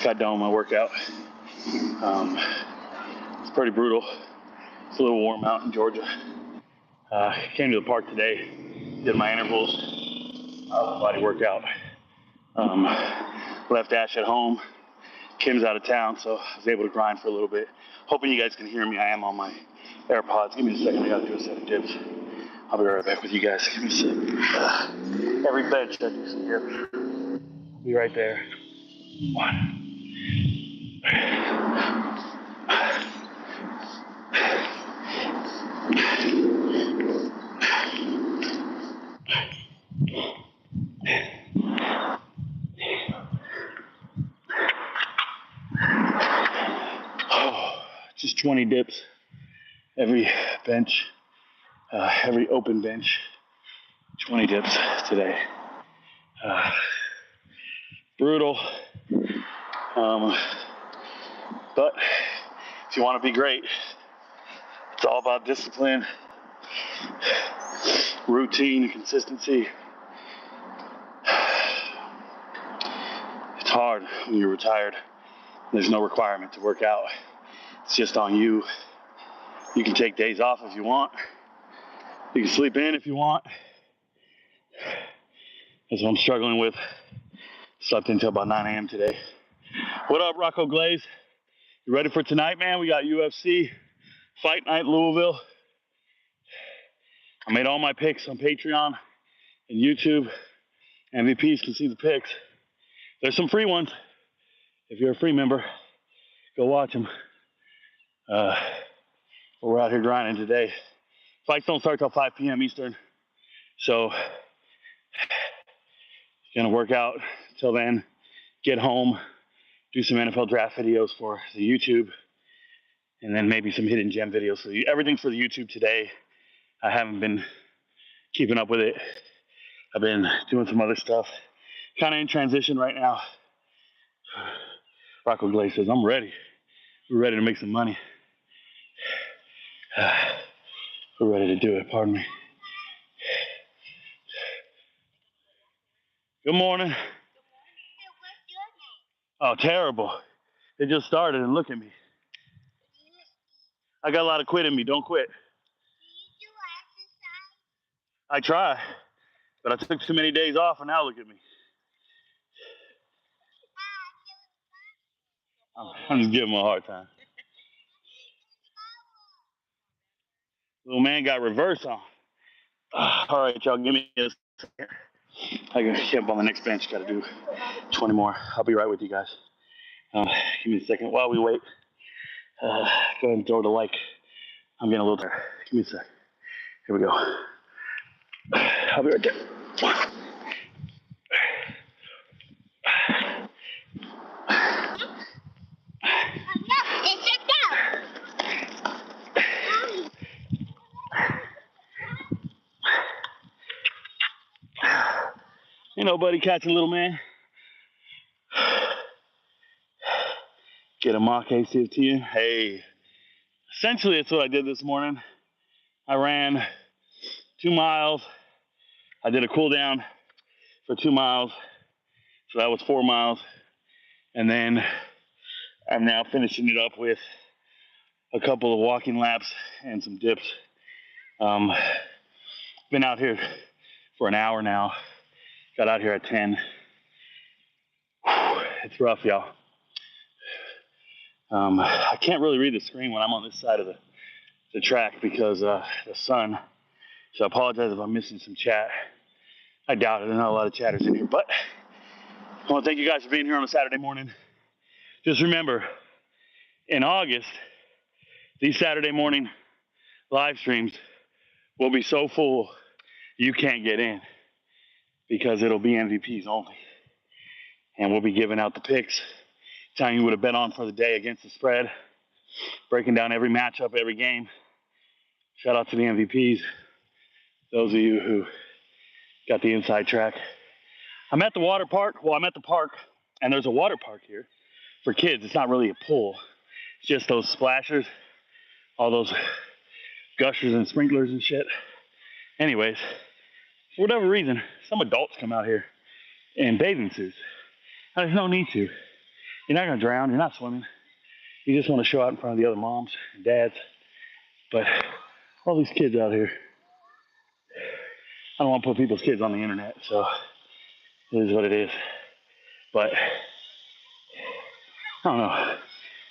got done with my workout. It's pretty brutal. It's a little warm out in Georgia. Came to the park today, did my intervals, upper body workout. Left Ash at home. Kim's out of town, so I was able to grind for a little bit. Hoping you guys can hear me. I am on my AirPods. Give me a second. I gotta do a set of dips. I'll be right back with you guys. Give me a second. Every bench I do some dips. I'll be right there. 1. Just 20 dips every bench, every open bench, 20 dips today. Brutal, but if you want to be great, it's all about discipline, routine, consistency. It's hard when you're retired. There's no requirement to work out. It's just on you. You can take days off if you want. You can sleep in if you want. That's what I'm struggling with. Slept until about 9 a.m. today. What up, Rico Knows? You ready for tonight, man? We got UFC Fight Night Louisville. I made all my picks on Patreon and YouTube. MVPs can see the picks. There's some free ones. If you're a free member, go watch them. We're out here grinding today. Fights don't start till 5 p.m. Eastern. So, gonna work out till then, get home, do some NFL draft videos for the YouTube, and then maybe some hidden gem videos for you. Everything's for the YouTube today. I haven't been keeping up with it. I've been doing some other stuff. Kind of in transition right now. Rico Knows says, I'm ready. We're ready to make some money. We're ready to do it, pardon me. Good morning. Oh, terrible. They just started and look at me. I got a lot of quit in me. Don't quit. I try, but I took too many days off and now look at me. I'm just giving him a hard time. Little man got reverse on. All right, y'all, give me a second. I gotta jump on the next bench. Got to do 20 more. I'll be right with you guys. Give me a second while we wait. Go ahead and throw the like. I'm getting a little tired. Give me a sec. Here we go. I'll be right there. Ain't nobody catching little man. Get a mock ACFT. Hey, essentially that's what I did this morning. I ran 2 miles. I did a cool down for 2 miles. So that was 4 miles. And then I'm now finishing it up with a couple of walking laps and some dips. Been out here for an hour now. Got out here at 10. It's rough, y'all. I can't really read the screen when I'm on this side of the track because the sun. So I apologize if I'm missing some chat. I doubt it. There's not a lot of chatters in here. But I want to thank you guys for being here on a Saturday morning. Just remember, in August, these Saturday morning live streams will be so full you can't get in because it'll be MVPs only. And we'll be giving out the picks, telling you what to bet on for the day against the spread, breaking down every matchup, every game. Shout out to the MVPs, those of you who got the inside track. I'm at the water park. Well, I'm at the park, and there's a water park here for kids. It's not really a pool. It's just those splashers, all those gushers and sprinklers and shit. Anyways, for whatever reason, some adults come out here in bathing suits. There's no need to. You're not gonna drown. You're not swimming. You just want to show out in front of the other moms and dads. But all these kids out here, I don't want to put people's kids on the internet, so it is what it is. But I don't know.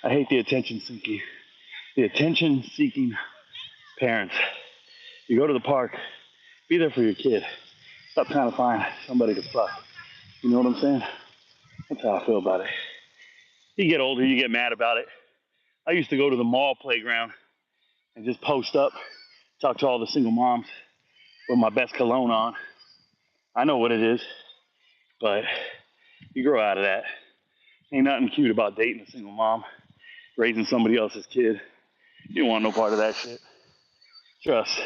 I hate the attention seeking parents. You go to the park, be there for your kid. Stop trying to find somebody to fuck. You know what I'm saying? That's how I feel about it. You get older, you get mad about it. I used to go to the mall playground and just post up, talk to all the single moms with my best cologne on. I know what it is, but you grow out of that. Ain't nothing cute about dating a single mom, raising somebody else's kid. You don't want no part of that shit. Trust.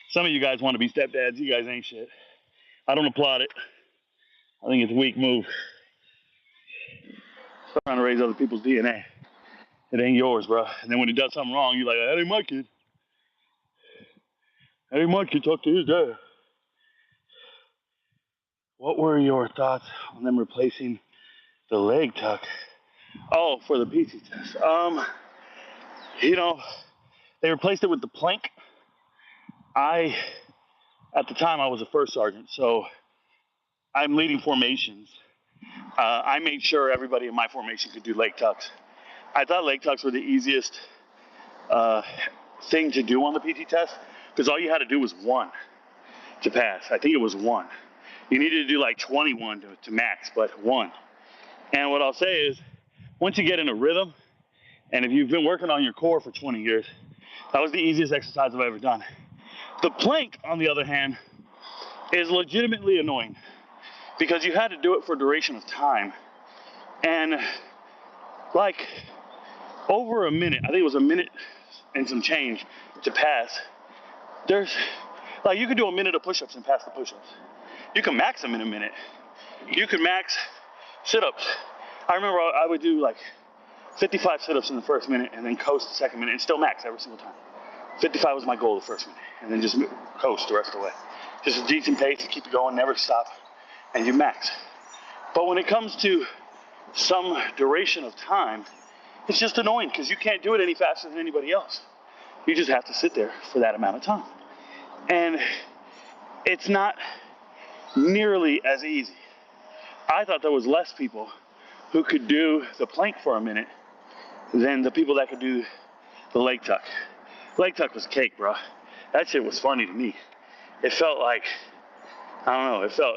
Some of you guys want to be stepdads. You guys ain't shit. I don't applaud it. I think it's a weak move. Stop trying to raise other people's DNA. It ain't yours, bro. And then when he does something wrong, you're like, that ain't my kid. That ain't my kid. Talk to his dad. What were your thoughts on them replacing the leg tuck? Oh, for the PT test. You know, they replaced it with the plank. At the time, I was a first sergeant, so I'm leading formations. I made sure everybody in my formation could do leg tucks. I thought leg tucks were the easiest thing to do on the PT test because all you had to do was one to pass. I think it was one. You needed to do like 21 to max, but one. And what I'll say is, once you get in a rhythm, and if you've been working on your core for 20 years, that was the easiest exercise I've ever done. The plank, on the other hand, is legitimately annoying because you had to do it for duration of time. And like over a minute, I think it was a minute and some change to pass, there's, like you could do a minute of push-ups and pass the push-ups. You can max them in a minute. You could max sit-ups. I remember I would do like 55 sit-ups in the first minute and then coast the second minute and still max every single time. 55 was my goal the first minute and then just coast the rest of the way. Just a decent pace to keep it going, never stop, and you max. But when it comes to some duration of time, it's just annoying because you can't do it any faster than anybody else. You just have to sit there for that amount of time. And it's not nearly as easy. I thought there was less people who could do the plank for a minute than the people that could do the leg tuck. Leg tuck was cake, bro. That shit was funny to me. It felt like, I don't know, it felt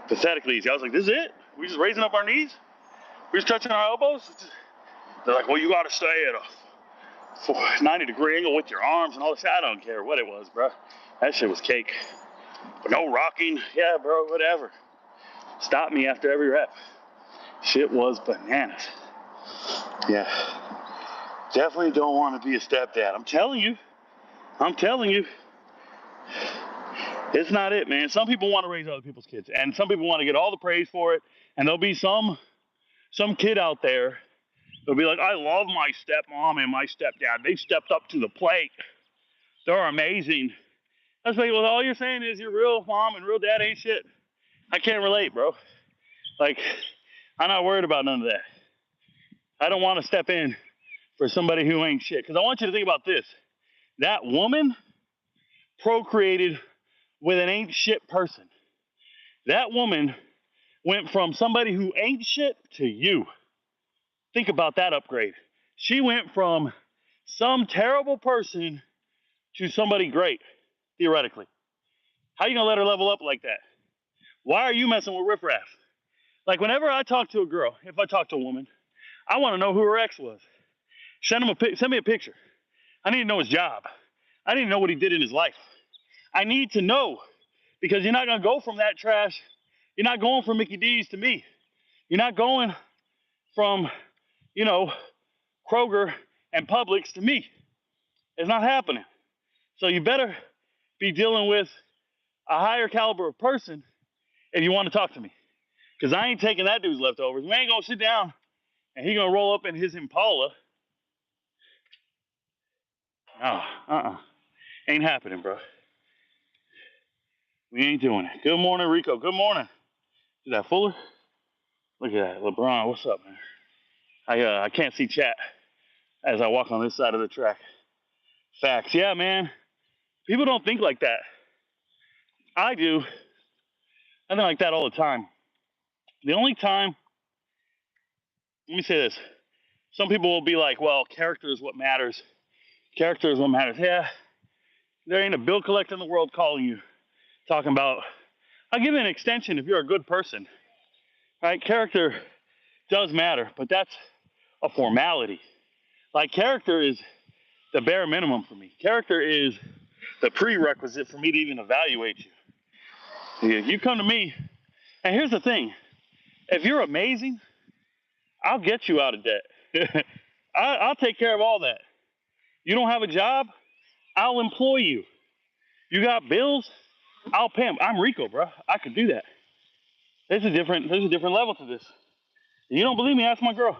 pathetically easy. I was like, this is it? We just raising up our knees? We just touching our elbows? They're like, well, you gotta stay at a 90-degree angle with your arms and all this. I don't care what it was, bro. That shit was cake. But no rocking. Yeah, bro, whatever. Stop me after every rep. Shit was bananas. Yeah. Definitely don't want to be a stepdad. I'm telling you. It's not it, man. Some people want to raise other people's kids, and some people want to get all the praise for it. And there'll be some kid out there that'll be like, I love my stepmom and my stepdad. They stepped up to the plate. They're amazing. I was like, well, all you're saying is your real mom and real dad ain't shit. I can't relate, bro. Like, I'm not worried about none of that. I don't want to step in for somebody who ain't shit. Because I want you to think about this. That woman procreated with an ain't shit person. That woman went from somebody who ain't shit to you. Think about that upgrade. She went from some terrible person to somebody great, theoretically. How you gonna let her level up like that? Why are you messing with riffraff? Like whenever I talk to a girl, if I talk to a woman, I want to know who her ex was. Send me a picture. I need to know his job. I need to know what he did in his life. I need to know because you're not gonna go from that trash. You're not going from Mickey D's to me. You're not going from, Kroger and Publix to me. It's not happening. So you better be dealing with a higher caliber of person if you want to talk to me. Because I ain't taking that dude's leftovers. We ain't going to sit down and he going to roll up in his Impala. No, ain't happening, bro. We ain't doing it. Good morning, Rico. Good morning. Is that Fuller? Look at that. LeBron, what's up, man? I can't see chat as I walk on this side of the track. Facts. Yeah, man. People don't think like that. I do. I think like that all the time. The only time, let me say this. Some people will be like, well, character is what matters. Character is what matters. Yeah, there ain't a bill collector in the world calling you, talking about, I'll give you an extension if you're a good person. Right? Character does matter, but that's a formality. Like, character is the bare minimum for me. Character is the prerequisite for me to even evaluate you. If you come to me, and here's the thing, if you're amazing, I'll get you out of debt. I'll take care of all that. You don't have a job, I'll employ you. You got bills, I'll pay them. I'm Rico, bro. I could do that. There's a different level to this. You don't believe me? Ask my girl.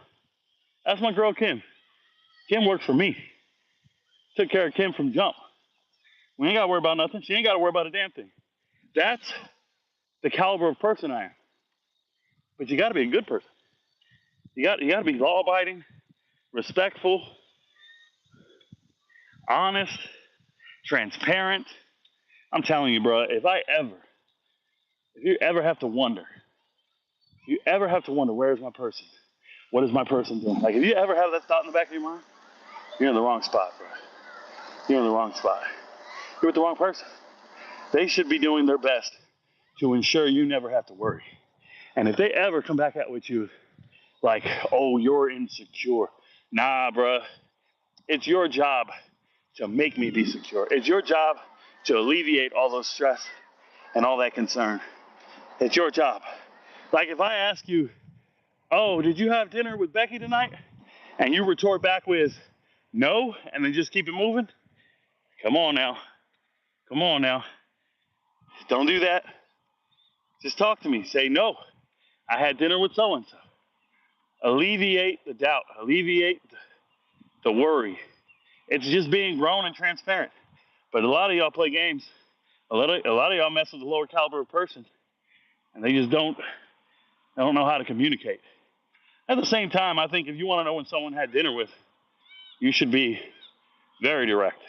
Ask my girl Kim. Kim works for me. Took care of Kim from jump. We ain't got to worry about nothing. She ain't got to worry about a damn thing. That's the caliber of person I am. But you got to be a good person. You got to be law-abiding, respectful, honest, transparent. I'm telling you, bro. If you ever have to wonder, where's my person? What is my person doing? Like, if you ever have that thought in the back of your mind, you're in the wrong spot, bro. You're in the wrong spot. You're with the wrong person. They should be doing their best to ensure you never have to worry. And if they ever come back at with you like, oh, you're insecure. Nah, bro. It's your job to make me be secure. It's your job to alleviate all those stress and all that concern. It's your job. Like, if I ask you, oh, did you have dinner with Becky tonight? And you retort back with no, and then just keep it moving. Come on now. Don't do that. Just talk to me. Say no. I had dinner with so-and-so. Alleviate the doubt. Alleviate the worry. It's just being grown and transparent. But a lot of y'all play games. A lot of y'all mess with a lower caliber of person, and they just don't know how to communicate. At the same time, I think if you want to know when someone had dinner with, you should be very direct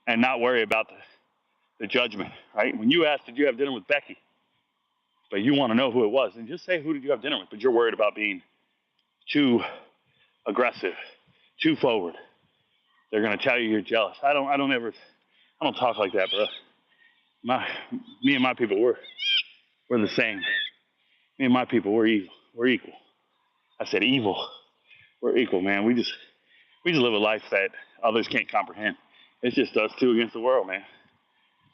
and not worry about the judgment, right? When you ask, did you have dinner with Becky? But you want to know who it was, and just say, who did you have dinner with? But you're worried about being too aggressive, too forward. They're going to tell you you're jealous. I don't talk like that, bro. Me and my people, we're the same. Me and my people, we're evil. We're equal. I said evil. We're equal, man. We just live a life that others can't comprehend. It's just us two against the world, man.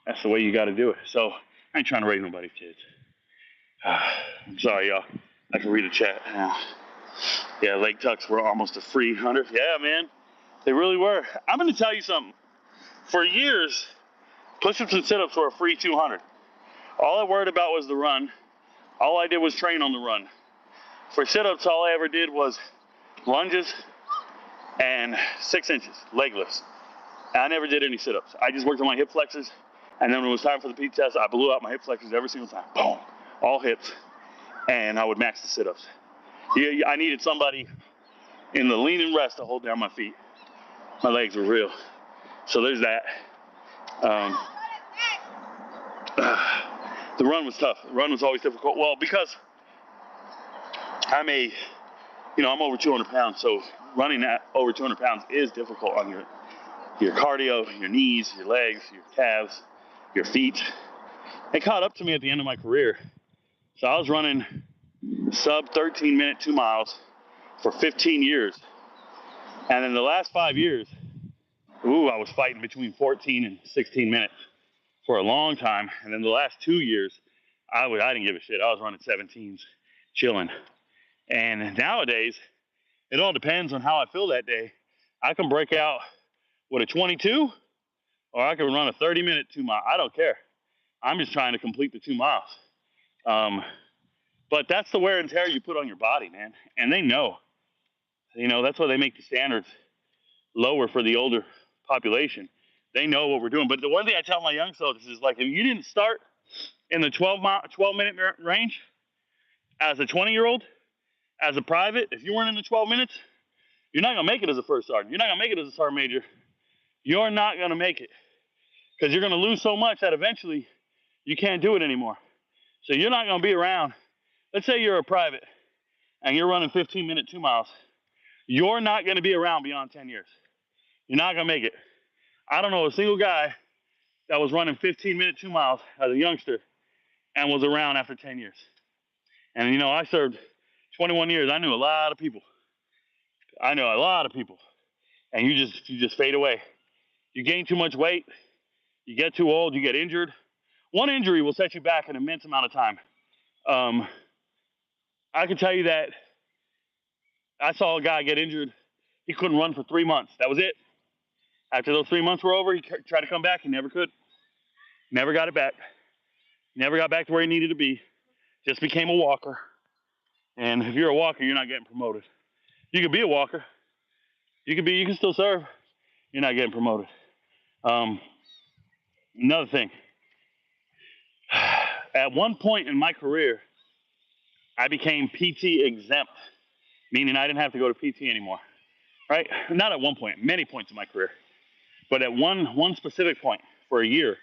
That's the way you got to do it. So I ain't trying to raise nobody's kids. I'm sorry, y'all. I can read the chat. Yeah, Lake Tucks were almost a free 100. Yeah, man. They really were. I'm going to tell you something. For years, push-ups and sit-ups were a free 200. All I worried about was the run. All I did was train on the run. For sit-ups, all I ever did was lunges and 6 inches, leg lifts. I never did any sit-ups. I just worked on my hip flexors, and then when it was time for the P test, I blew out my hip flexors every single time. Boom. All hips. And I would max the sit-ups. I needed somebody in the lean and rest to hold down my feet. My legs were real. So there's that. The run was tough. The run was always difficult. Well, because I'm over 200 pounds, so running at over 200 pounds is difficult on your cardio, your knees, your legs, your calves, your feet. It caught up to me at the end of my career. So I was running sub 13 minute 2 miles for 15 years. And in the last 5 years, I was fighting between 14 and 16 minutes for a long time. And then the last 2 years, I didn't give a shit. I was running 17s, chilling. And nowadays, it all depends on how I feel that day. I can break out with a 22, or I can run a 30-minute 2 mile. I don't care. I'm just trying to complete the 2 miles. But that's the wear and tear you put on your body, man. And they know. That's why they make the standards lower for the older population. They know what we're doing. But the one thing I tell my young soldiers is, like, if you didn't start in the 12-minute range as a 20-year-old, As a private, if you weren't in the 12 minutes, you're not going to make it as a first sergeant. You're not going to make it as a sergeant major. You're not going to make it because you're going to lose so much that eventually you can't do it anymore. So you're not going to be around. Let's say you're a private and you're running 15-minute 2 miles. You're not going to be around beyond 10 years. You're not going to make it. I don't know a single guy that was running 15-minute 2 miles as a youngster and was around after 10 years. And, you know, I served 21 years. I knew a lot of people. And you just fade away. You gain too much weight. You get too old. You get injured. One injury will set you back an immense amount of time. I can tell you that I saw a guy get injured. He couldn't run for 3 months. That was it. After those 3 months were over, he tried to come back. He never could. Never got it back. Never got back to where he needed to be. Just became a walker. And if you're a walker, you're not getting promoted. You could be a walker. You can still serve. You're not getting promoted. Another thing. At one point in my career, I became PT exempt, meaning I didn't have to go to PT anymore. Right? Not at one point, many points in my career. But at one specific point for a year,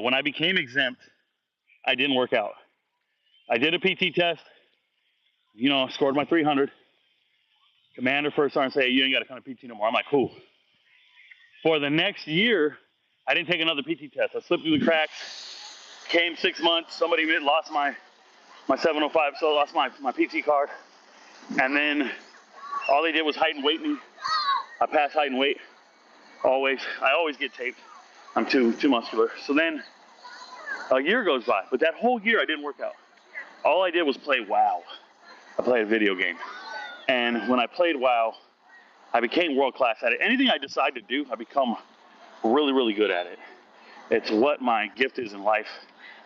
when I became exempt, I didn't work out. I did a PT test, you know, scored my 300. Commander first sergeant say, hey, you ain't got to come to PT no more. I'm like, cool. For the next year, I didn't take another PT test. I slipped through the cracks, came 6 months, somebody lost my 705, so I lost my PT card. And then all they did was height and weight me. I passed height and weight, always. I always get taped. I'm too muscular. So then a year goes by, but that whole year I didn't work out. All I did was play WoW. I played a video game. And when I played WoW, I became world class at it. Anything I decide to do, I become really, really good at it. It's what my gift is in life.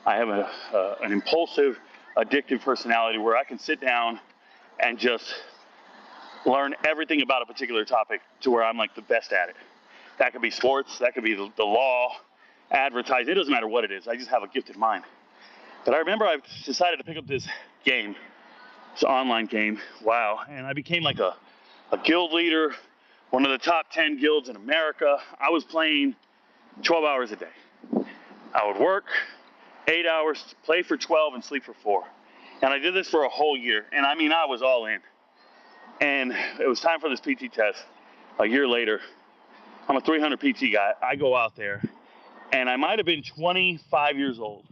I have an impulsive, addictive personality where I can sit down and just learn everything about a particular topic to where I'm like the best at it. That could be sports, that could be the law, advertising, it doesn't matter what it is. I just have a gifted mind. But I remember I decided to pick up this game, this online game, WoW, and I became like a guild leader, one of the top 10 guilds in America. I was playing 12 hours a day. I would work 8 hours, play for 12, and sleep for 4. And I did this for a whole year. And I mean, I was all in. And it was time for this PT test. A year later, I'm a 300 PT guy. I go out there, and I might have been 25 years old,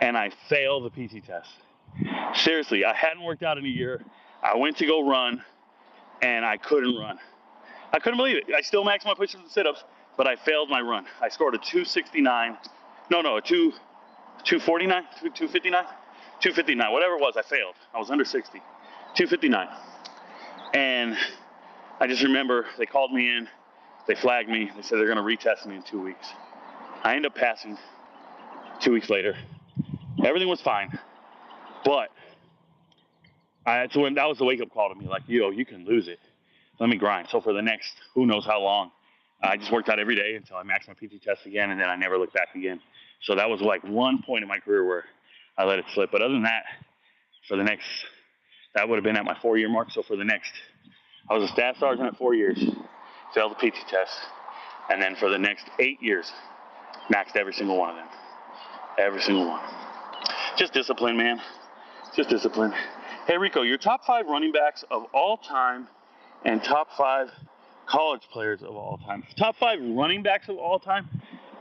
and I failed the PT test. Seriously, I hadn't worked out in a year. I went to go run, and I couldn't run. I couldn't believe it. I still maxed my push-ups and sit-ups, but I failed my run. I scored a 269. No, a 249, 259, 259, whatever it was. I failed. I was under 60. 259. And I just remember they called me in. They flagged me. They said they're going to retest me in 2 weeks. I ended up passing 2 weeks later. Everything was fine. But that was the wake-up call to me. Like, you can lose it. Let me grind. So for the next who knows how long, I just worked out every day until I maxed my PT test again, and then I never looked back again. So that was like one point in my career where I let it slip. But other than that, that would have been at my 4-year mark. So for the next, I was a staff sergeant at 4 years, failed the PT test, and then for the next 8 years, maxed every single one of them. Every single one. Just discipline, man. Just discipline. Hey, Rico, your top 5 running backs of all time and top 5 college players of all time. Top 5 running backs of all time?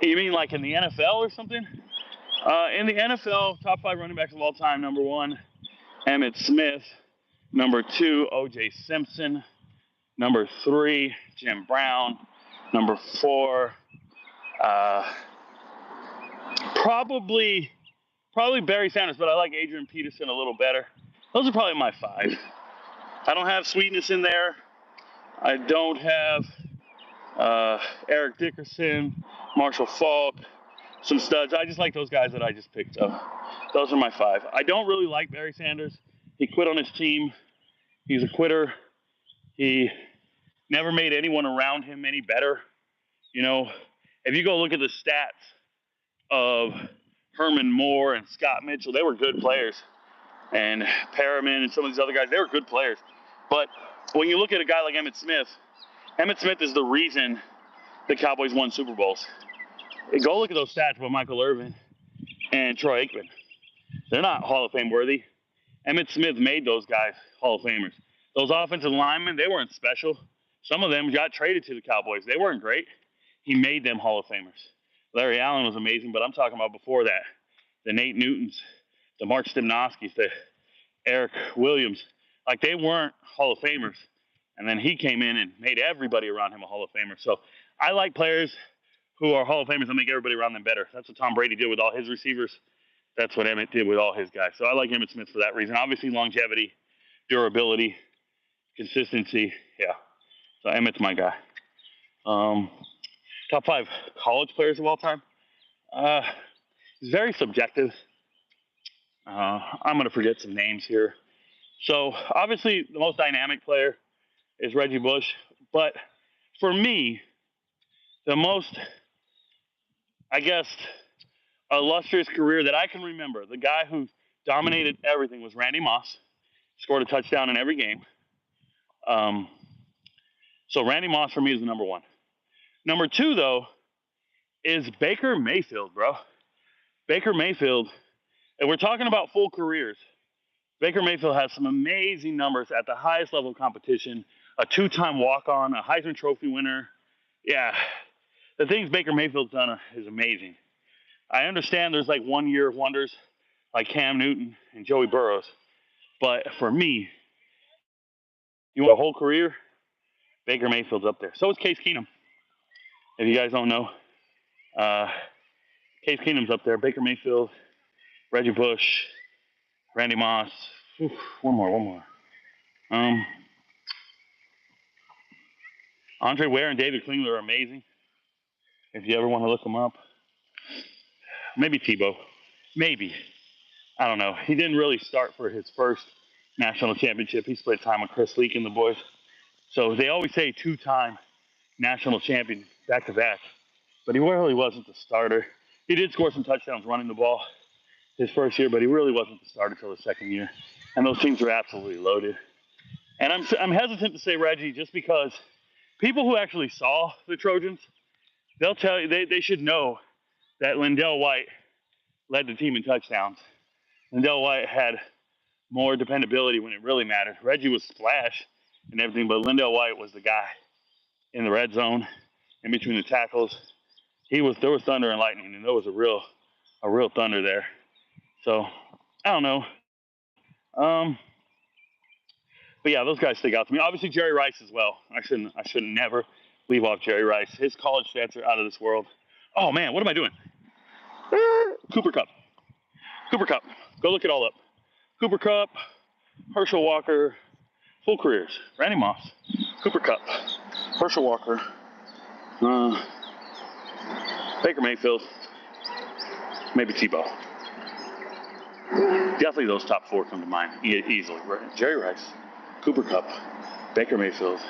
You mean like in the NFL or something? In the NFL, top 5 running backs of all time. Number 1, Emmitt Smith. Number 2, O.J. Simpson. Number 3, Jim Brown. Number 4, probably Barry Sanders, but I like Adrian Peterson a little better. Those are probably my 5. I don't have Sweetness in there. I don't have Eric Dickerson, Marshall Faulk, some studs. I just like those guys that I just picked up. Those are my 5. I don't really like Barry Sanders. He quit on his team. He's a quitter. He never made anyone around him any better. You know, if you go look at the stats of Herman Moore and Scott Mitchell, they were good players. and Perriman and some of these other guys, they were good players. But when you look at a guy like Emmitt Smith is the reason the Cowboys won Super Bowls. Go look at those stats about Michael Irvin and Troy Aikman. They're not Hall of Fame worthy. Emmitt Smith made those guys Hall of Famers. Those offensive linemen, they weren't special. Some of them got traded to the Cowboys. They weren't great. He made them Hall of Famers. Larry Allen was amazing, but I'm talking about before that. The Nate Newtons, the Mark Stepnoskis, the Eric Williams. Like, they weren't Hall of Famers. And then he came in and made everybody around him a Hall of Famer. So I like players who are Hall of Famers and make everybody around them better. That's what Tom Brady did with all his receivers. That's what Emmitt did with all his guys. So I like Emmitt Smith for that reason. Obviously, longevity, durability, consistency. Yeah. So Emmitt's my guy. Top 5 college players of all time. It's very subjective. I'm going to forget some names here. So obviously, the most dynamic player is Reggie Bush. But for me, the most, I guess, illustrious career that I can remember, the guy who dominated everything, was Randy Moss. Scored a touchdown in every game. So Randy Moss for me is the number 1. Number 2, though, is Baker Mayfield, bro. Baker Mayfield, and we're talking about full careers. Baker Mayfield has some amazing numbers at the highest level of competition. A 2-time walk-on, a Heisman Trophy winner. Yeah, the things Baker Mayfield's done is amazing. I understand there's like one-year wonders like Cam Newton and Joey Burrows. But for me, you want a whole career, Baker Mayfield's up there. So is Case Keenum. If you guys don't know, Case Keenum's up there. Baker Mayfield, Reggie Bush, Randy Moss. Oof, one more. Andre Ware and David Klingler are amazing. If you ever want to look them up. Maybe Tebow. Maybe. I don't know. He didn't really start for his first national championship. He split time with Chris Leak and the boys. So they always say 2-time national champion back-to-back. But he really wasn't the starter. He did score some touchdowns running the ball his first year, but he really wasn't the starter until his second year. And those teams were absolutely loaded. And I'm hesitant to say Reggie just because people who actually saw the Trojans, they'll tell you, they should know that Lindell White led the team in touchdowns. Lindell White had more dependability when it really mattered. Reggie was splash and everything, but Lindell White was the guy in the red zone, in between the tackles. There was thunder and lightning, and there was a real thunder there. So I don't know. But yeah, those guys stick out to me. Obviously Jerry Rice as well. I shouldn't never leave off Jerry Rice. His college stats are out of this world. Oh man, what am I doing? Cooper Kupp. Go look it all up. Cooper Kupp, Herschel Walker, full careers. Randy Moss, Cooper Kupp, Herschel Walker, Baker Mayfield, maybe Tebow. Definitely those top 4 come to mind easily. Right? Jerry Rice, Cooper Kupp, Baker Mayfield.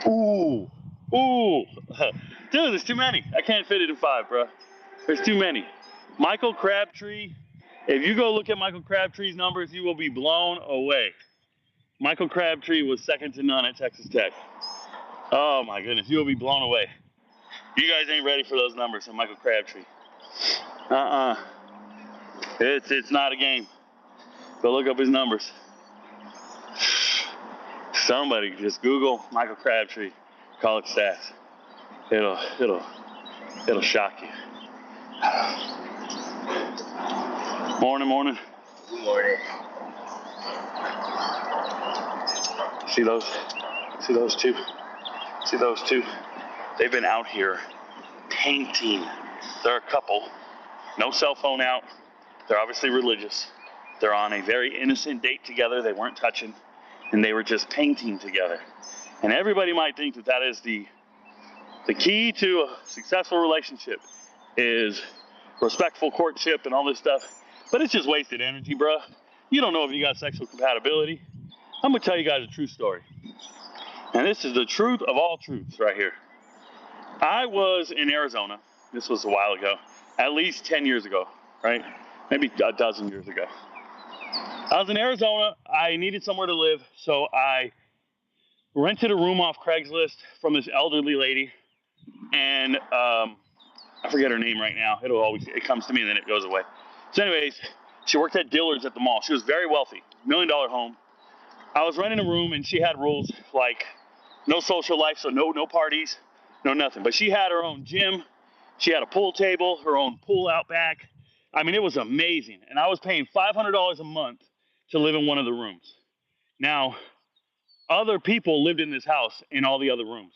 Ooh. Dude, there's too many. I can't fit it in 5, bro. There's too many. Michael Crabtree. If you go look at Michael Crabtree's numbers, you will be blown away. Michael Crabtree was second to none at Texas Tech. Oh my goodness, you will be blown away. You guys ain't ready for those numbers on Michael Crabtree. It's not a game. Go look up his numbers. Somebody just Google Michael Crabtree college stats. It'll shock you. Morning. Good morning. See those two? They've been out here painting. There are a couple. No cell phone out. They're obviously religious. They're on a very innocent date together. They weren't touching, and they were just painting together. And everybody might think that is the key to a successful relationship is respectful courtship and all this stuff. But it's just wasted energy, bro. You don't know if you got sexual compatibility. I'm going to tell you guys a true story. And this is the truth of all truths right here. I was in Arizona. This was a while ago. At least 10 years ago, right? Maybe a dozen years ago. I was in Arizona. I needed somewhere to live, so I rented a room off Craigslist from this elderly lady, and I forget her name right now. It comes to me and then it goes away. So, anyways, she worked at Dillard's at the mall. She was very wealthy, $1 million home. I was renting a room, and she had rules like no social life, so no parties, no nothing. But she had her own gym. She had a pool table, her own pool out back. I mean, it was amazing. And I was paying $500 a month to live in one of the rooms. Now, other people lived in this house in all the other rooms.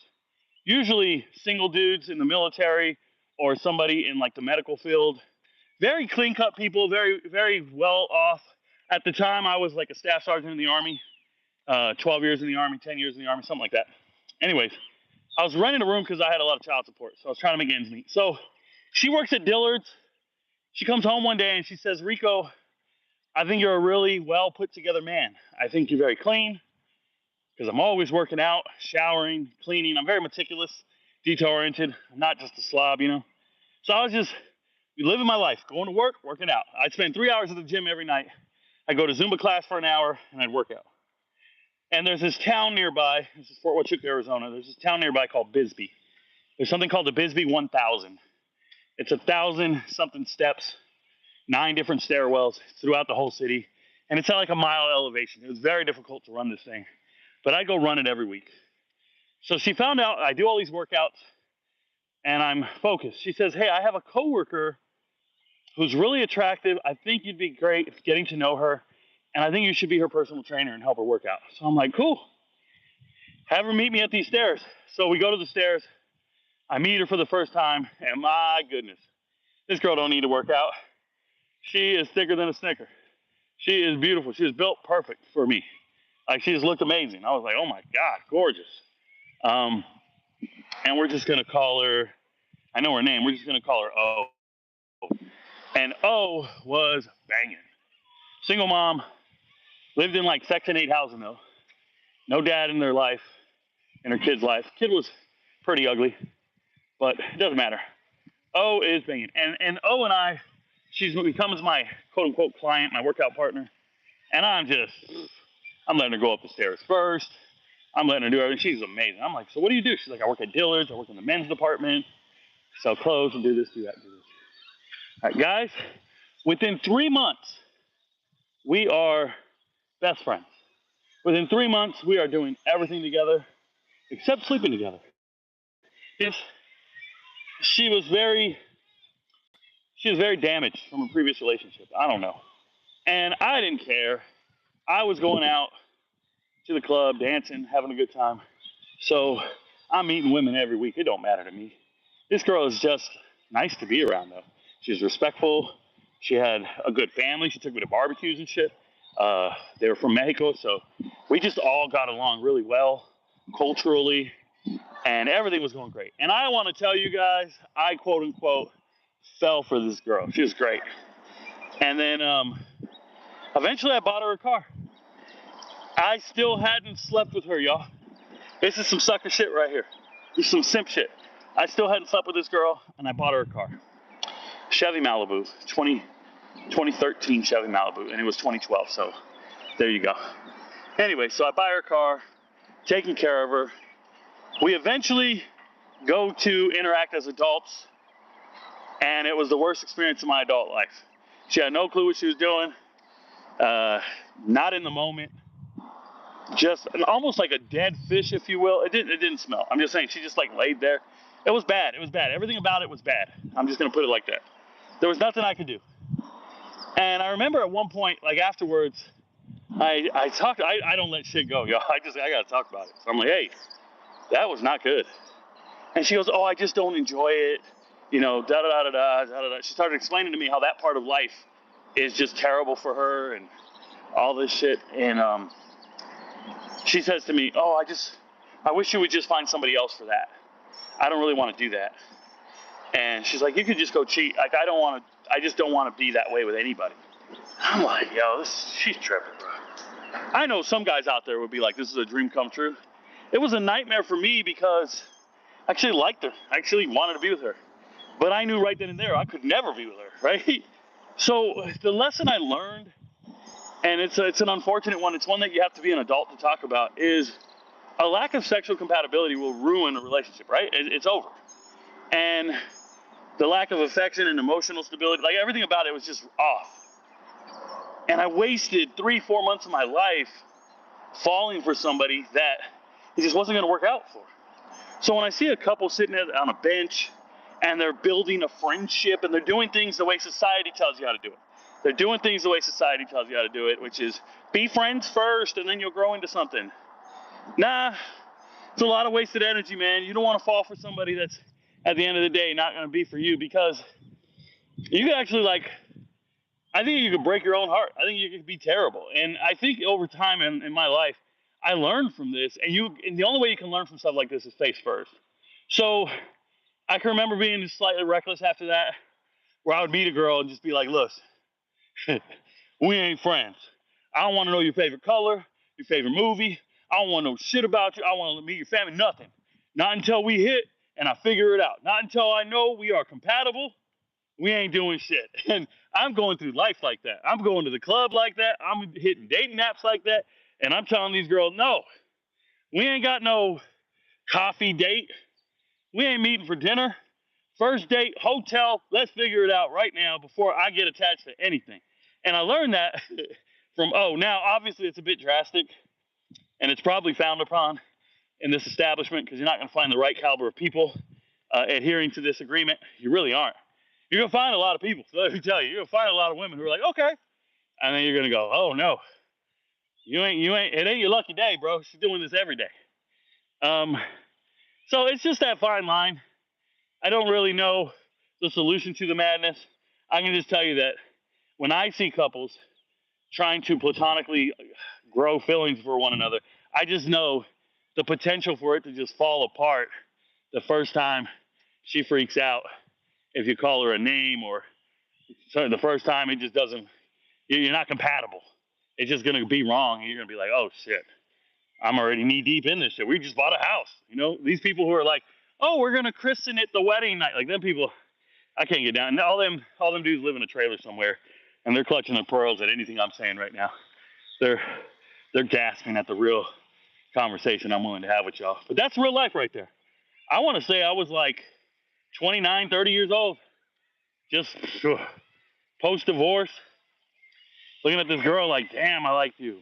Usually single dudes in the military or somebody in like the medical field. Very clean cut people, very, very well off. At the time, I was like a staff sergeant in the Army, 12 years in the Army, 10 years in the Army, something like that. Anyways, I was renting a room because I had a lot of child support, so I was trying to make ends meet. So she works at Dillard's. She comes home one day and she says, Rico, I think you're a really well put together man. I think you're very clean because I'm always working out, showering, cleaning. I'm very meticulous, detail oriented. I'm not just a slob, you know. So I was just living my life, going to work, working out. I'd spend 3 hours at the gym every night. I'd go to Zumba class for an hour and I'd work out. And there's this town nearby. This is Fort Huachuca, Arizona. There's this town nearby called Bisbee. There's something called the Bisbee 1000. It's 1,000 something steps, 9 different stairwells throughout the whole city. And it's at like a mile elevation. It was very difficult to run this thing. But I go run it every week. So she found out I do all these workouts and I'm focused. She says, hey, I have a coworker who's really attractive. I think you'd be great getting to know her. And I think you should be her personal trainer and help her work out. So I'm like, cool. Have her meet me at these stairs. So we go to the stairs. I meet her for the first time. And my goodness, this girl don't need to work out. She is thicker than a Snicker. She is beautiful. She is built perfect for me. Like, she just looked amazing. I was like, oh my God, gorgeous. And we're just going to call her, I know her name. We're just going to call her O. And O was banging. Single mom, lived in like Section 8 housing though. No dad in their life, in her kid's life. Kid was pretty ugly, but it doesn't matter. O is banging. And O and I, she becomes my quote unquote client, my workout partner. And I'm letting her go up the stairs first. I'm letting her do everything. She's amazing. I'm like, so what do you do? She's like, I work at Dillard's. I work in the men's department. Sell clothes and do this, do that, do this. All right, guys, within 3 months, we are best friends. Within 3 months, we are doing everything together except sleeping together. She was very damaged from a previous relationship. I don't know. And I didn't care. I was going out to the club, dancing, having a good time. So I'm meeting women every week. It don't matter to me. This girl is just nice to be around, though. She's respectful. She had a good family. She took me to barbecues and shit. They were from Mexico, so we just all got along really well, culturally, and everything was going great. And I want to tell you guys, I quote unquote fell for this girl. She was great. And then eventually I bought her a car. I still hadn't slept with her, y'all. This is some sucker shit right here. This is some simp shit. I still hadn't slept with this girl, and I bought her a car. Chevy Malibu, 2013 Chevy Malibu, and it was 2012, so there you go. Anyway, so I buy her a car, taking care of her. We eventually go to interact as adults, and it was the worst experience of my adult life. She had no clue what she was doing, not in the moment, just almost like a dead fish, if you will. It didn't smell. I'm just saying, she just like laid there. It was bad. It was bad. Everything about it was bad. I'm just going to put it like that. There was nothing I could do. And I remember at one point, like afterwards, I talked, I don't let shit go, yo. I got to talk about it. So I'm like, hey, that was not good. And she goes, oh, I just don't enjoy it. You know, da-da-da-da-da. She started explaining to me how that part of life is just terrible for her and all this shit. And she says to me, oh, I wish you would just find somebody else for that. I don't really want to do that. And she's like, you could just go cheat. Like, I just don't want to be that way with anybody. I'm like, yo, she's tripping, bro. I know some guys out there would be like, this is a dream come true. It was a nightmare for me because I actually liked her. I actually wanted to be with her. But I knew right then and there I could never be with her, right? So the lesson I learned and it's an unfortunate one. It's one that you have to be an adult to talk about. Is a lack of sexual compatibility will ruin a relationship, right? It's over. And the lack of affection and emotional stability, like everything about it was just off. And I wasted 3-4 months of my life falling for somebody that it just wasn't going to work out for. So when I see a couple sitting on a bench and they're building a friendship and they're doing things the way society tells you how to do it. They're doing things the way society tells you how to do it, which is be friends first and then you'll grow into something. Nah, it's a lot of wasted energy, man. You don't want to fall for somebody that's at the end of the day not going to be for you, because you can actually, like, I think you could break your own heart. I think you could be terrible. And I think over time in my life, I learned from this. And the only way you can learn from stuff like this is face first. So I can remember being slightly reckless after that, where I would meet a girl and just be like, look, we ain't friends. I don't want to know your favorite color, your favorite movie. I don't want to know shit about you. I want to meet your family. Nothing. Not until we hit and I figure it out. Not until I know we are compatible. We ain't doing shit. And I'm going through life like that. I'm going to the club like that. I'm hitting dating apps like that. And I'm telling these girls, no, we ain't got no coffee date. We ain't meeting for dinner. First date, hotel, let's figure it out right now before I get attached to anything. And I learned that from, now obviously it's a bit drastic and it's probably frowned upon in this establishment because you're not going to find the right caliber of people adhering to this agreement. You really aren't. You're going to find a lot of people. So let me tell you, you're going to find a lot of women who are like, okay. And then you're going to go, oh no, it ain't your lucky day, bro. She's doing this every day. So it's just that fine line. I don't really know the solution to the madness. I can just tell you that when I see couples trying to platonically grow feelings for one another, I just know the potential for it to just fall apart the first time she freaks out. If you call her a name, or the first time it just doesn't, you're not compatible. It's just going to be wrong. And you're going to be like, oh shit, I'm already knee deep in this shit. We just bought a house. You know, these people who are like, oh, we're going to christen it the wedding night. Like them people, I can't get down. And all them dudes live in a trailer somewhere and they're clutching their pearls at anything I'm saying right now. They're gasping at the real conversation I'm willing to have with y'all. But that's real life right there. I want to say I was like 29, 30 years old, just post-divorce, looking at this girl like, damn, I like you.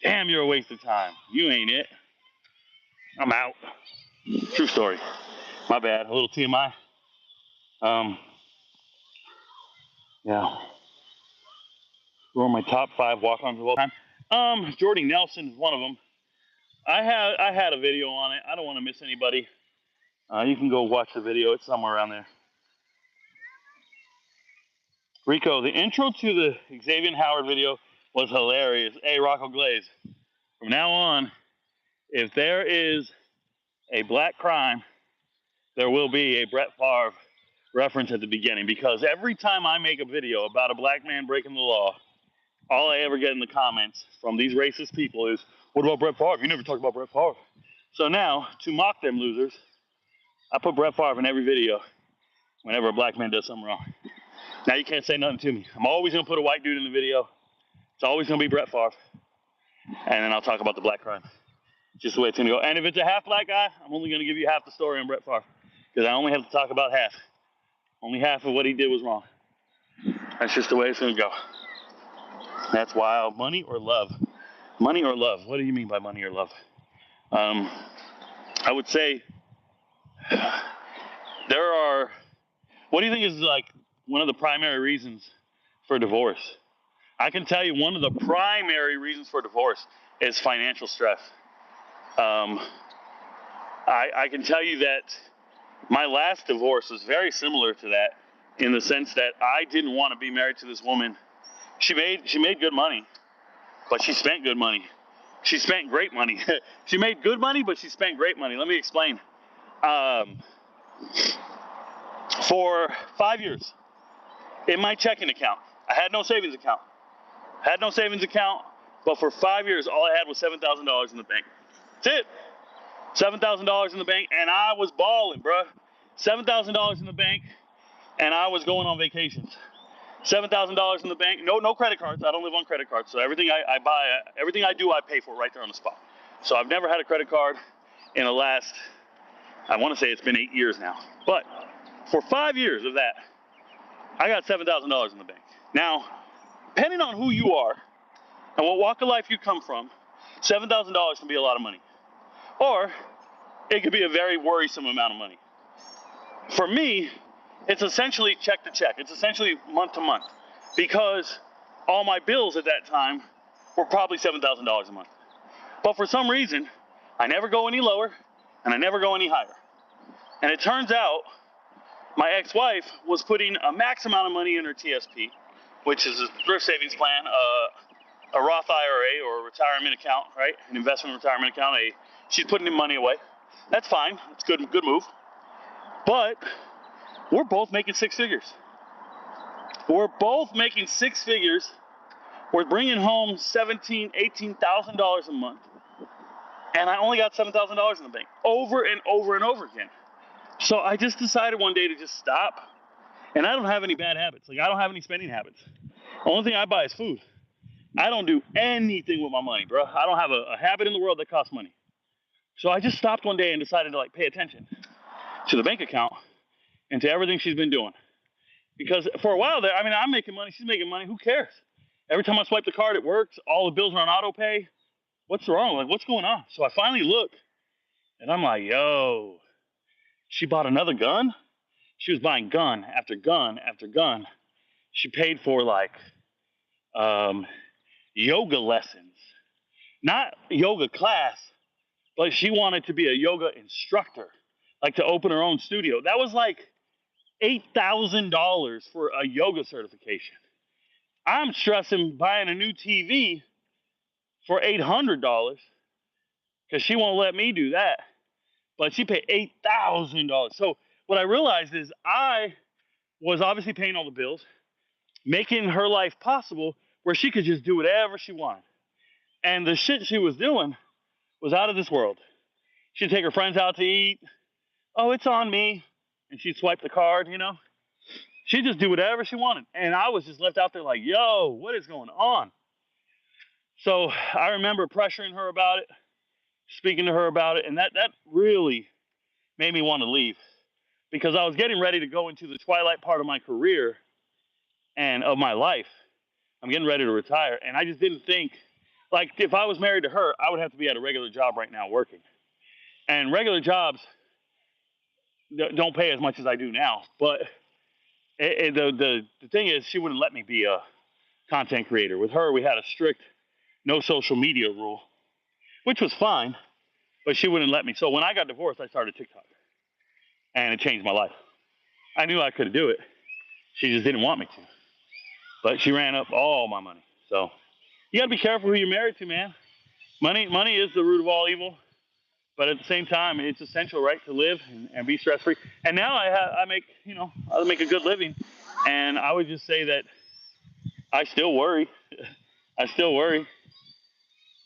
Damn, you're a waste of time. You ain't it. I'm out. True story. My bad. A little TMI. Yeah. Who are my top 5 walk-ons of all time? Jordy Nelson is one of them. I had a video on it. I don't want to miss anybody. You can go watch the video. It's somewhere around there. Rico, the intro to the Xavier Howard video was hilarious. Hey, Rocco Glaze, from now on, if there is a black crime, there will be a Brett Favre reference at the beginning, because every time I make a video about a black man breaking the law, all I ever get in the comments from these racist people is, what about Brett Favre? You never talk about Brett Favre. So now, to mock them losers, I put Brett Favre in every video whenever a black man does something wrong. Now you can't say nothing to me. I'm always going to put a white dude in the video. It's always going to be Brett Favre. And then I'll talk about the black crime. Just the way it's going to go. And if it's a half black guy, I'm only going to give you half the story on Brett Favre, because I only have to talk about half. Only half of what he did was wrong. That's just the way it's going to go. That's wild. Money or love? Money or love? What do you mean by money or love? I would say there are, what do you think is like one of the primary reasons for divorce? I can tell you one of the primary reasons for divorce is financial stress. I can tell you that my last divorce was very similar to that, in the sense that I didn't want to be married to this woman. She made good money, but she spent good money. She spent great money. She made good money, but she spent great money. Let me explain. For 5 years, in my checking account, I had no savings account. But for 5 years, all I had was $7,000 in the bank. That's it. $7,000 in the bank, and I was balling, bruh. $7,000 in the bank, and I was going on vacations. $7,000 in the bank. No credit cards. I don't live on credit cards. So everything I buy, everything I do, I pay for right there on the spot. So I've never had a credit card in the last, I want to say it's been 8 years now. But for 5 years of that, I got $7,000 in the bank. Now, depending on who you are and what walk of life you come from, $7,000 can be a lot of money. Or it could be a very worrisome amount of money. For me, it's essentially check to check. It's essentially month to month, because all my bills at that time were probably $7,000 a month. But for some reason, I never go any lower and I never go any higher. And it turns out my ex-wife was putting a max amount of money in her TSP, which is a thrift savings plan, a Roth IRA or a retirement account, right? An investment retirement account. She's putting money away. That's fine. It's good move. But we're both making six figures. We're both making six figures. We're bringing home $17,000, $18,000 a month. And I only got $7,000 in the bank over and over and over again. So I just decided one day to just stop. And I don't have any bad habits. Like, I don't have any spending habits. The only thing I buy is food. I don't do anything with my money, bro. I don't have a habit in the world that costs money. So I just stopped one day and decided to pay attention to the bank account and to everything she's been doing. Because for a while there, I mean, I'm making money, she's making money, who cares? Every time I swipe the card, it works. All the bills are on auto pay. What's wrong? Like, what's going on? So I finally look, and I'm like, yo, she bought another gun? She was buying gun after gun after gun. She paid for yoga lessons. Not yoga class, but she wanted to be a yoga instructor, like to open her own studio. That was like $8,000 for a yoga certification. I'm stressing buying a new TV for $800 because she won't let me do that. But she paid $8,000. So what I realized is I was obviously paying all the bills, making her life possible where she could just do whatever she wanted. And the shit she was doing was out of this world. She'd take her friends out to eat. Oh, it's on me. And she'd swipe the card, you know. She'd just do whatever she wanted. And I was just left out there like, yo, what is going on? So I remember pressuring her about it, speaking to her about it. And that really made me want to leave, because I was getting ready to go into the twilight part of my career and of my life. I'm getting ready to retire. And I just didn't think, like, if I was married to her, I would have to be at a regular job right now working. And regular jobs don't pay as much as I do now. But the thing is, she wouldn't let me be a content creator. With her, we had a strict no social media rule, which was fine, but she wouldn't let me. So when I got divorced, I started TikTok. And it changed my life. I knew I could do it. She just didn't want me to. But she ran up all my money. So you got to be careful who you're married to, man. Money is the root of all evil. But at the same time, it's essential, right, to live and be stress-free. And now I make a good living. And I would just say that I still worry. I still worry.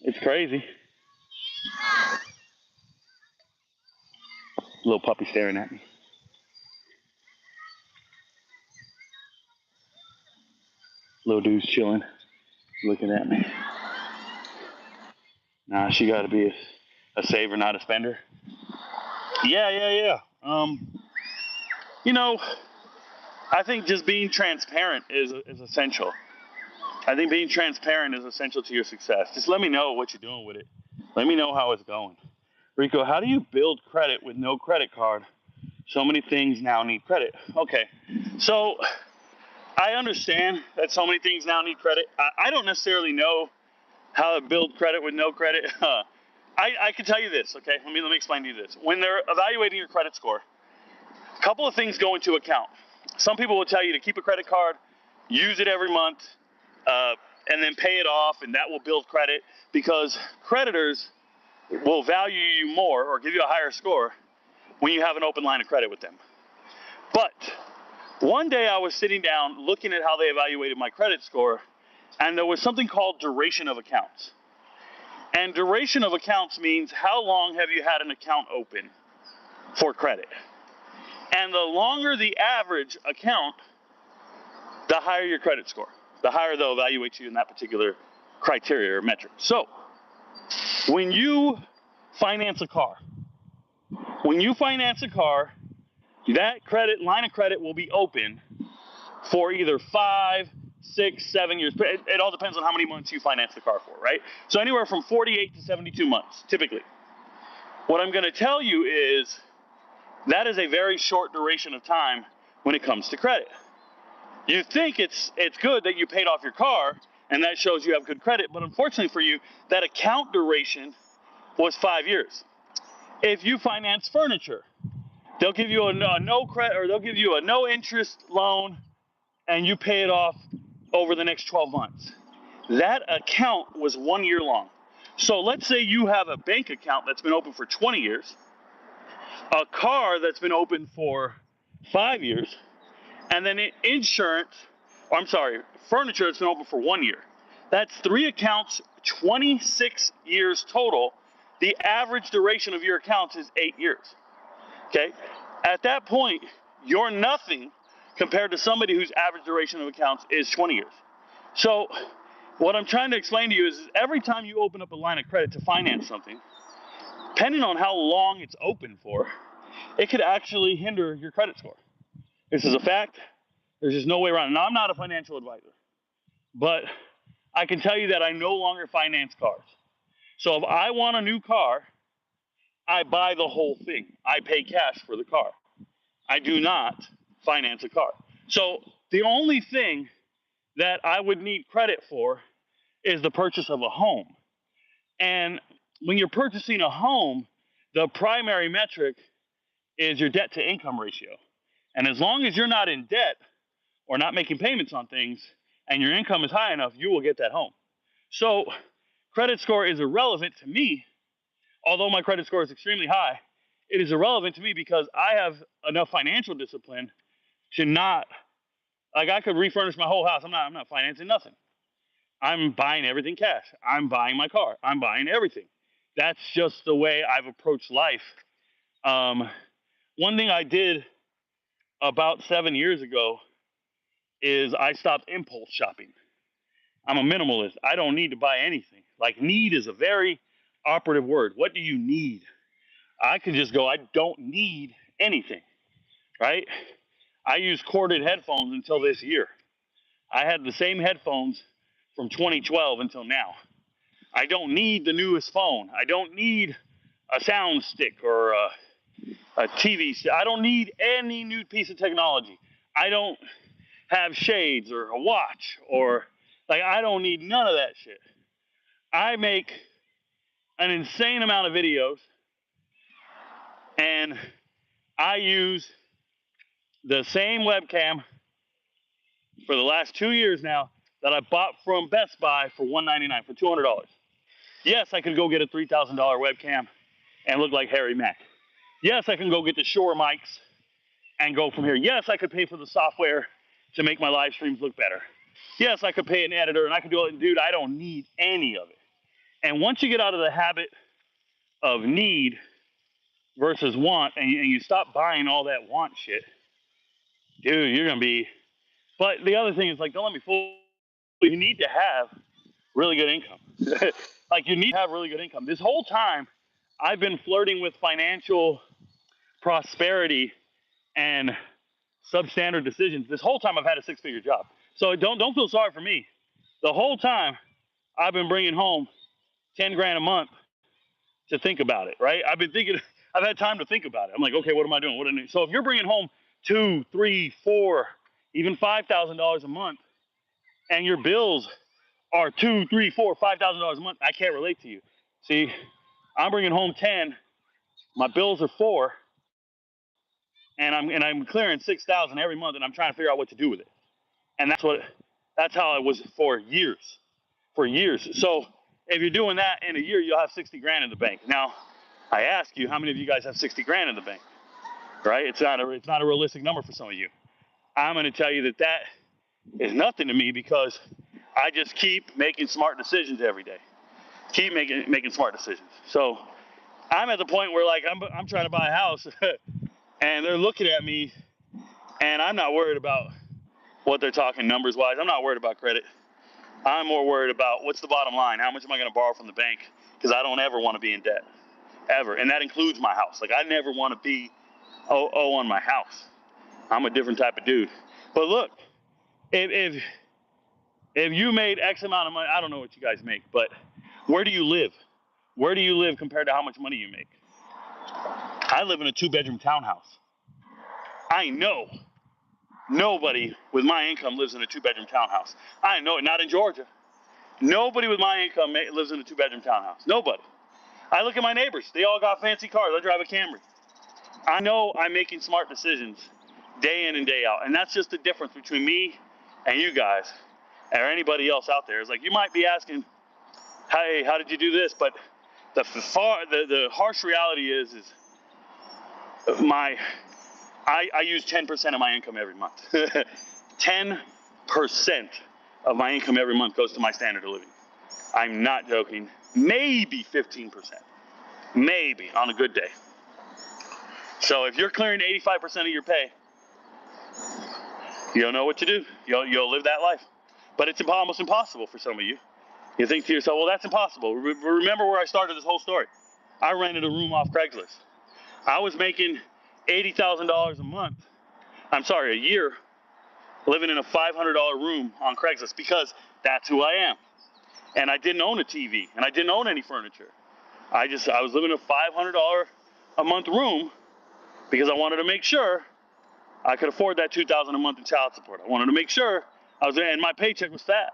It's crazy. Little puppy staring at me. Little dude's chilling, looking at me. Nah, she got to be a saver, not a spender. Yeah. I think just being transparent is essential. I think being transparent is essential to your success. Just let me know what you're doing with it. Let me know how it's going. Rico, how do you build credit with no credit card? So many things now need credit. Okay, so I understand that so many things now need credit. I don't necessarily know how to build credit with no credit. I can tell you this, okay? Let me explain to you this. When they're evaluating your credit score, a couple of things go into account. Some people will tell you to keep a credit card, use it every month, and then pay it off, and that will build credit, because creditors will value you more or give you a higher score when you have an open line of credit with them. But one day I was sitting down looking at how they evaluated my credit score, and there was something called duration of accounts. And duration of accounts means how long have you had an account open for credit. And the longer the average account, the higher your credit score, the higher they'll evaluate you in that particular criteria or metric. So when you finance a car, that credit line of credit will be open for either 5, 6, 7 years. It all depends on how many months you finance the car for, right? So anywhere from 48 to 72 months, typically. What I'm going to tell you is that is a very short duration of time when it comes to credit. You think it's good that you paid off your car and that shows you have good credit, but unfortunately for you, that account duration was 5 years. If you finance furniture, they'll give you a no credit, or they'll give you a no interest loan, and you pay it off over the next 12 months. That account was 1 year long. So let's say you have a bank account that's been open for 20 years, a car that's been open for 5 years, and then furniture that's been open for 1 year. That's 3 accounts, 26 years total. The average duration of your accounts is 8 years. Okay? At that point, you're nothing compared to somebody whose average duration of accounts is 20 years. So what I'm trying to explain to you is every time you open up a line of credit to finance something, depending on how long it's open for, it could actually hinder your credit score. This is a fact. There's just no way around it. Now, I'm not a financial advisor, but I can tell you that I no longer finance cars. So if I want a new car, I buy the whole thing. I pay cash for the car. I do not finance a car. So the only thing that I would need credit for is the purchase of a home. And when you're purchasing a home, the primary metric is your debt to income ratio. And as long as you're not in debt or not making payments on things and your income is high enough, you will get that home. So credit score is irrelevant to me. Although my credit score is extremely high, it is irrelevant to me because I have enough financial discipline to not, like, I could refurnish my whole house. I'm not financing nothing. I'm buying everything cash. I'm buying my car. I'm buying everything. That's just the way I've approached life. One thing I did about 7 years ago is I stopped impulse shopping. I'm a minimalist. I don't need to buy anything. Like, need is a very operative word. What do you need? I can just go, I don't need anything, right? I used corded headphones until this year. I had the same headphones from 2012 until now. I don't need the newest phone. I don't need a sound stick or a TV stick. I don't need any new piece of technology. I don't have shades or a watch or, like, I don't need none of that shit. I make an insane amount of videos, and I use the same webcam for the last 2 years now that I bought from Best Buy for $199, for $200. Yes, I could go get a $3,000 webcam and look like Harry Mack. Yes, I can go get the Shure mics and go from here. Yes, I could pay for the software to make my live streams look better. Yes, I could pay an editor and I could do it. Dude, I don't need any of it. And once you get out of the habit of need versus want, and you stop buying all that want shit, dude, you're going to be... But the other thing is, like, don't let me fool you. You need to have really good income. Like, you need to have really good income. This whole time, I've been flirting with financial prosperity and substandard decisions. This whole time, I've had a 6-figure job. So don't feel sorry for me. The whole time, I've been bringing home 10 grand a month to think about it, right? I've had time to think about it. I'm like, okay, what am I doing? What do I do? So if you're bringing home $2,000, $3,000, $4,000, even $5,000 a month, and your bills are $2,000, $3,000, $4,000, $5,000 a month, I can't relate to you. See, I'm bringing home 10, my bills are 4, and I'm clearing 6,000 every month, and I'm trying to figure out what to do with it. And that's how it was for years. So if you're doing that in a year, you'll have 60 grand in the bank. Now, I ask you, how many of you guys have 60 grand in the bank? Right? It's not a realistic number for some of you. I'm going to tell you that is nothing to me because I just keep making smart decisions every day. Keep making smart decisions. So I'm at the point where, like, I'm trying to buy a house and they're looking at me and I'm not worried about what they're talking numbers wise. I'm not worried about credit. I'm more worried about what's the bottom line. How much am I going to borrow from the bank? Because I don't ever want to be in debt, ever. And that includes my house. Like, I never want to be on my house. I'm a different type of dude. But look, if you made X amount of money, I don't know what you guys make, but where do you live? Where do you live compared to how much money you make? I live in a 2-bedroom townhouse. I know nobody with my income lives in a 2-bedroom townhouse. I know it, not in Georgia. Nobody with my income lives in a 2-bedroom townhouse. Nobody. I look at my neighbors. They all got fancy cars. I drive a Camry. I know I'm making smart decisions day in and day out. And that's just the difference between me and you guys or anybody else out there. It's like, you might be asking, hey, how did you do this? But the harsh reality is I use 10% of my income every month. 10% of my income every month goes to my standard of living. I'm not joking. Maybe 15%. Maybe on a good day. So if you're clearing 85% of your pay, you don't know what to do. You'll live that life. But it's almost impossible for some of you. You think to yourself, well, that's impossible. Remember where I started this whole story. I rented a room off Craigslist. I was making $80,000 a year, living in a $500 room on Craigslist because that's who I am. And I didn't own a TV, and I didn't own any furniture. I was living in a $500 a month room because I wanted to make sure I could afford that $2,000 a month in child support. I wanted to make sure I was there, and my paycheck was fat.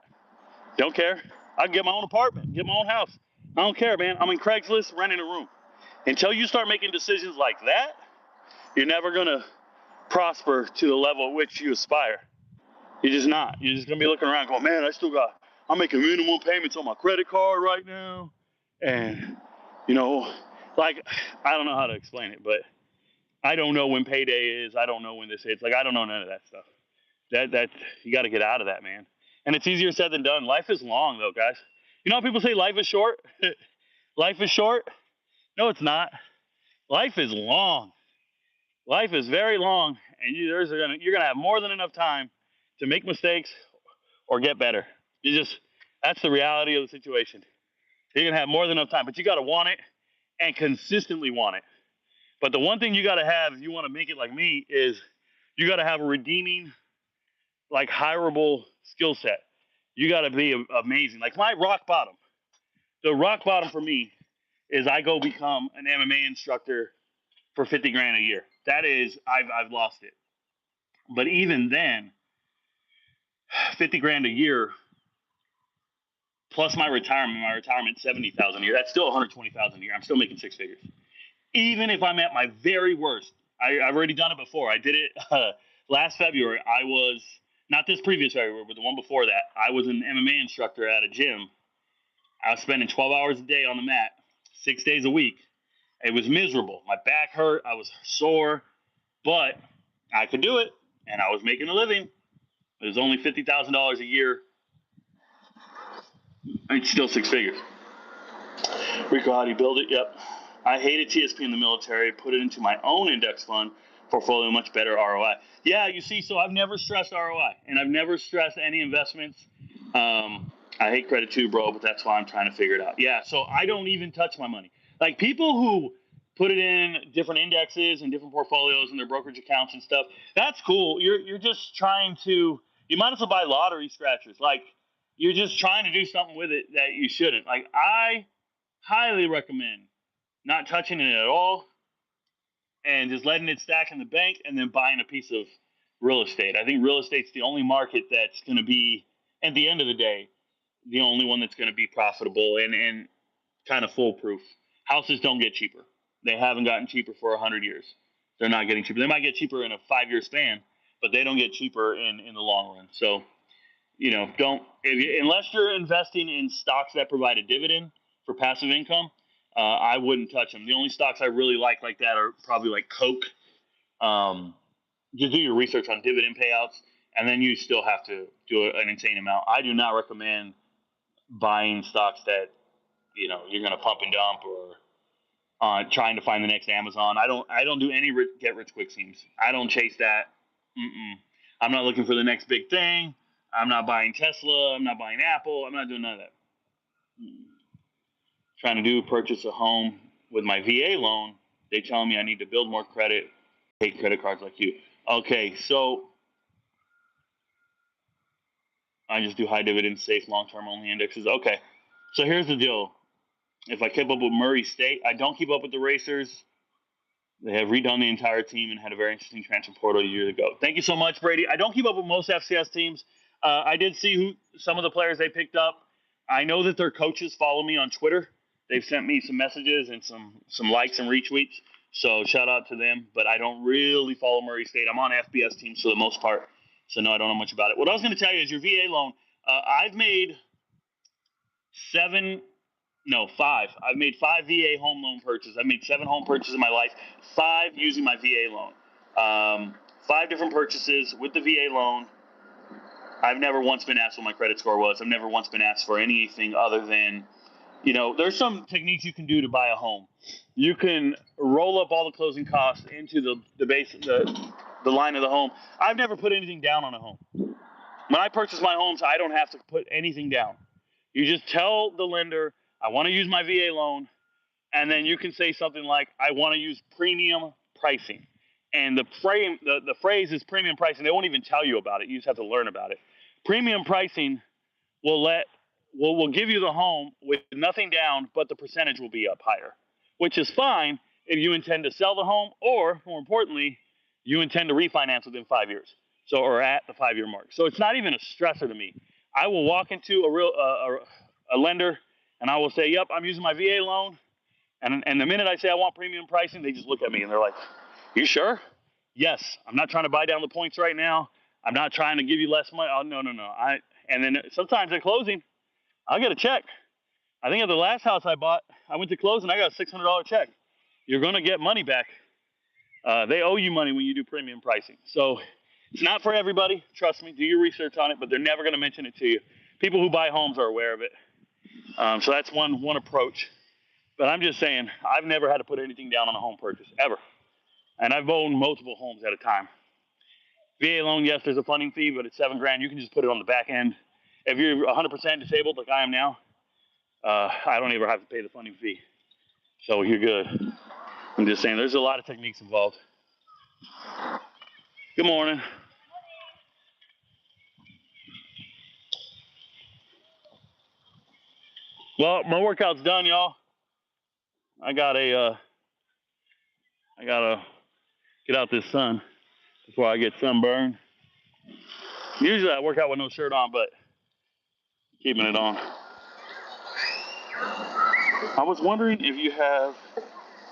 Don't care. I can get my own apartment, get my own house. I don't care, man. I'm in Craigslist renting a room. Until you start making decisions like that, you're never going to prosper to the level at which you aspire. You're just not. You're just going to be looking around going, man, I'm making minimum payments on my credit card right now. And, like, I don't know how to explain it, but I don't know when payday is. I don't know when this is. Like, I don't know none of that stuff. That you got to get out of that, man. And it's easier said than done. Life is long, though, guys. You know how people say life is short? Life is short? No, it's not. Life is long. Life is very long, and you're gonna have more than enough time to make mistakes or get better. That's the reality of the situation. You're gonna have more than enough time, but you got to want it and consistently want it. But the one thing you got to have if you want to make it like me is you got to have a redeeming, like, hireable skill set. You got to be amazing. Like, my rock bottom. The rock bottom for me is I go become an MMA instructor for 50 grand a year. That is, I've lost it. But even then, 50 grand a year plus my retirement 70,000 a year. That's still 120,000 a year. I'm still making 6 figures. Even if I'm at my very worst, I've already done it before. I did it last February. I was not this previous February, but the one before that. I was an MMA instructor at a gym. I was spending 12 hours a day on the mat, 6 days a week. It was miserable. My back hurt. I was sore, but I could do it, and I was making a living. It was only $50,000 a year. It's still 6 figures. Rico, how do you build it? Yep. I hated TSP in the military, put it into my own index fund portfolio, much better ROI. Yeah, you see, so I've never stressed ROI, and I've never stressed any investments. I hate credit too, bro, but that's why I'm trying to figure it out. Yeah, so I don't even touch my money. Like, people who put it in different indexes and different portfolios and their brokerage accounts and stuff, that's cool. You're just trying to, you might as well buy lottery scratchers. Like, you're just trying to do something with it that you shouldn't. Like, I highly recommend not touching it at all and just letting it stack in the bank and then buying a piece of real estate. I think real estate's the only market that's going to be, at the end of the day, the only one that's going to be profitable and kind of foolproof. Houses don't get cheaper. They haven't gotten cheaper for 100 years. They're not getting cheaper. They might get cheaper in a 5-year span, but they don't get cheaper in the long run. So, unless you're investing in stocks that provide a dividend for passive income, I wouldn't touch them. The only stocks I really like that are probably like Coke. Just do your research on dividend payouts, and then you still have to do an insane amount. I do not recommend buying stocks that you're going to pump and dump or trying to find the next Amazon. I don't do any get rich quick schemes. I don't chase that. I'm not looking for the next big thing. I'm not buying Tesla. I'm not buying Apple. I'm not doing none of that. Trying to purchase a home with my VA loan. They telling me I need to build more credit, take credit cards like you. Okay, so I just do high dividend, safe, long-term only indexes. Okay, so here's the deal. If I keep up with Murray State, I don't keep up with the Racers. They have redone the entire team and had a very interesting transfer portal a year ago. Thank you so much, Brady. I don't keep up with most FCS teams. I did see some of the players they picked up. I know that their coaches follow me on Twitter. They've sent me some messages and some likes and retweets. So shout out to them. But I don't really follow Murray State. I'm on FBS teams for the most part. So no, I don't know much about it. What I was going to tell you is your VA loan. I've made five. I've made 5 VA home loan purchases. I've made 7 home purchases in my life, 5 using my VA loan. 5 different purchases with the VA loan. I've never once been asked what my credit score was. I've never once been asked for anything other than, there's some techniques you can do to buy a home. You can roll up all the closing costs into the base, the line of the home. I've never put anything down on a home. When I purchase my homes, I don't have to put anything down. You just tell the lender, I want to use my VA loan, and then you can say something like, I want to use premium pricing. And the phrase is premium pricing. They won't even tell you about it. You just have to learn about it. Premium pricing will give you the home with nothing down, but the percentage will be up higher, which is fine if you intend to sell the home, or more importantly, you intend to refinance within 5 years. Or at the 5-year mark. So it's not even a stressor to me. I will walk into a lender and I will say, yep, I'm using my VA loan. And the minute I say I want premium pricing, they just look at me and they're like, you sure? Yes. I'm not trying to buy down the points right now. I'm not trying to give you less money. Oh, no. And then sometimes at closing, I'll get a check. I think at the last house I bought, I went to close and I got a $600 check. You're going to get money back. They owe you money when you do premium pricing. So it's not for everybody. Trust me. Do your research on it, but they're never going to mention it to you. People who buy homes are aware of it. So that's one approach. But I'm just saying, I've never had to put anything down on a home purchase, ever. And I've owned multiple homes at a time. VA loan, yes, there's a funding fee, but it's $7,000. You can just put it on the back end. If you're 100% disabled like I am now, I don't ever have to pay the funding fee. So you're good. I'm just saying, there's a lot of techniques involved. Good morning. Well, my workout's done, y'all. I gotta get out this sun before I get sunburned. Usually I work out with no shirt on, but keeping it on. I was wondering if you have,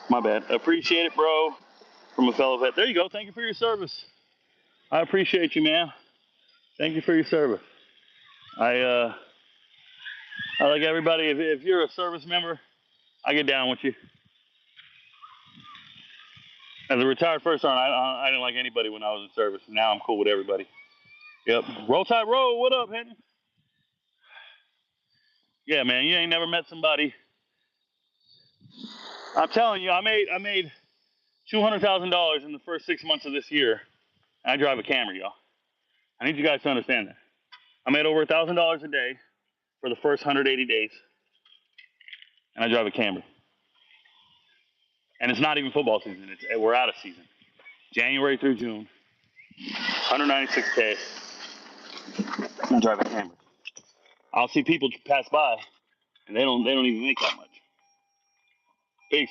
my bad, appreciate it, bro, from a fellow vet. There you go. Thank you for your service. I appreciate you, man. Thank you for your service. I like everybody. If you're a service member, I get down with you. As a retired first sergeant, I didn't like anybody when I was in service. Now I'm cool with everybody. Yep. Roll Tide Roll. What up, Henry? Yeah, man. You ain't never met somebody. I'm telling you, I made $200,000 in the first 6 months of this year. And I drive a Camry, y'all. I need you guys to understand that. I made over $1,000 a day for the first 180 days, and I drive a Camry. And it's not even football season. We're out of season. January through June, 196K. I drive a Camry. I'll see people pass by, and they don't even make that much. Peace.